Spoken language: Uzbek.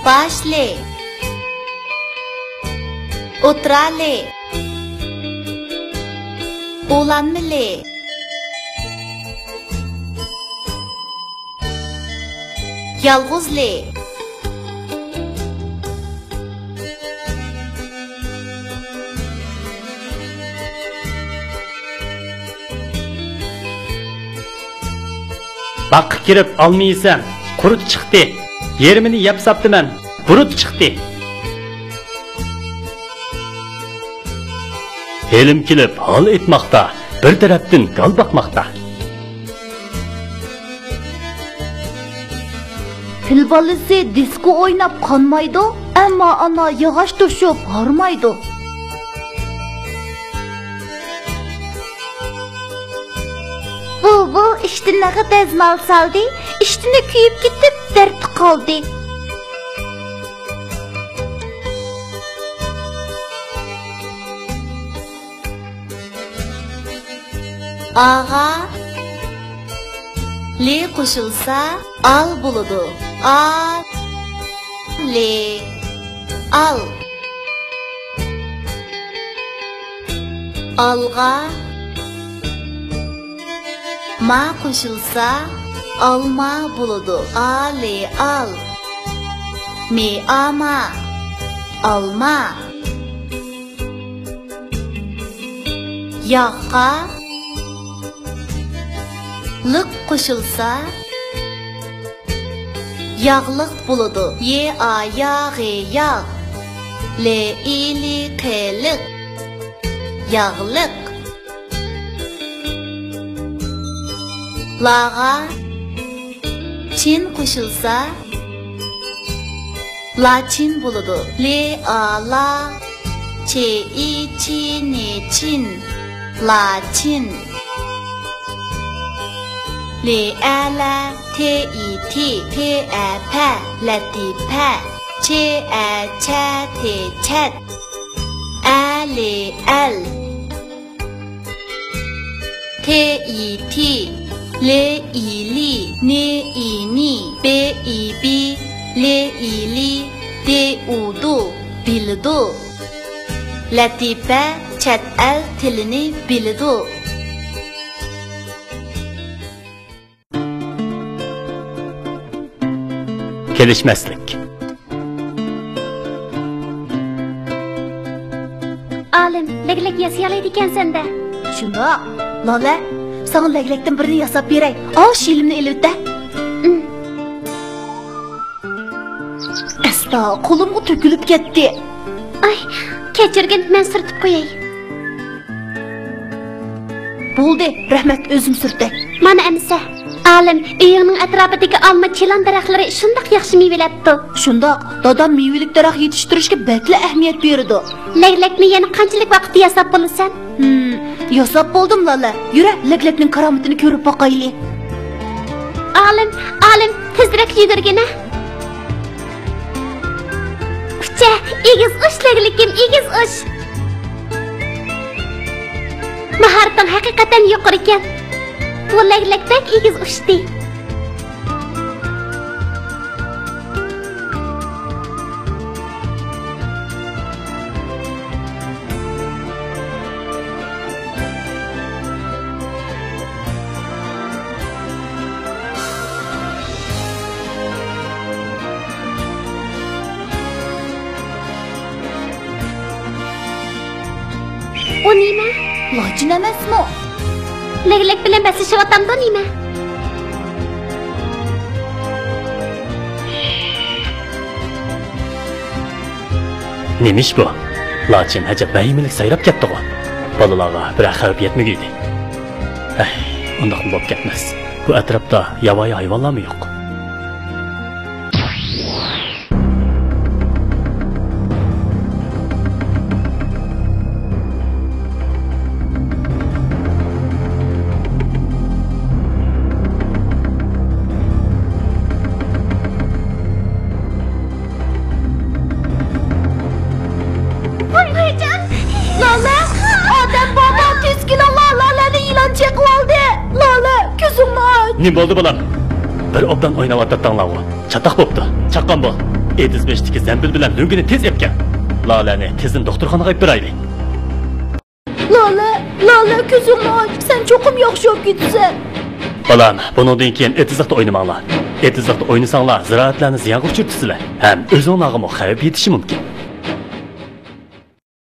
boshli, o'tirali, o'lanmili, yolg'izli, Baqqa kirib olmaysan, qurut chiqdi. Yerimini yeb saptiman, qurut chiqdi. Elim kelib hol etmoqda, bir tarafdan gal baqmoqda. Til bolasi disko o'ynab qonmaydi, ammo ana yog'och to'shib hormaydi. Bu iştinaga dazmal saldi, iştini kuyib ketib dard qoldi. Ağa li qo'shilsa al bo'ladi. Al li al. Alga ma qo'shilsa alma bo'ladi. Ali al. Mi ama alma. Yoqqa liq qo'shilsa yağlıq bo'ladi. Ye a yaği yağ. Le ili qiliq. Yağlıq. Lağa chin qo'shilsa lachin bo'ladi. Le a la che i chi ni chin. Lachin. Le a la te i ti te a pa latifa. Che a cha te chat. A le al. Te i ti le i li ne i ni be i bi le i li de udu bildu. Latifa chat el tilini bildu. Kelishmaslik. Alim, leglek yasayalaydi ekansan-da. Shundoq. Lola, sana leglekdan birini yasab beray. Shilimni elibda. Asta, qo'limga to'kilib ketdi. Ay, kechirgin, men surtib qo'yay. Bo'ldi, rahmat, o'zim surtay. Mana amsa. Alim, uyingning atrofidagi olma chilan daraxtlari shundoq yaxshi mevalabdi. Shundoq, dadam mevelik daraxt yetishtirishga bakla ahamiyat berdi. Leglekni yana qanchalik vaqt yasab bo'lasan? Yasab bo'ldim Lola. Yura, leglekning karomatini ko'rib boqaylik. Alim, tezroq yugurgina. Ucha, egiz uch leglekim, egiz uch. Mahorating haqiqatan yuqori ekan. Bu leglekdek egiz ushdi. O nima? Lochin emasmi? Leglek bilan basishyaptimda nima? Nemish bu? Lochin ajab bayimilik sayrab ketdi-ku. Bolalarga bir xavf yetmagaydi. Undaq bo'lib ketmas. Bu atrofda yovvoyi hayvonlarmi yo'q? Ne bo'ldi bolam? Bir obdan o'ynab o'tirtdinglar. Chataq bo'pti. Chaqqan bo'l. Ediz beştiki zembil bilen lüngünü tez epken. Lalani tezin doktorxonaga olib beraylik. Lala ko'zingni och, sen cho'qim yaxshi bo'lib ketsan. Balam, bundan keyin etizliqda o'ynamanglar. Etizliqda o'ynasanglar, ziroatlarni ziyonga uchirtisizlar. Ham o'zinglarga xavf yetishi mumkin.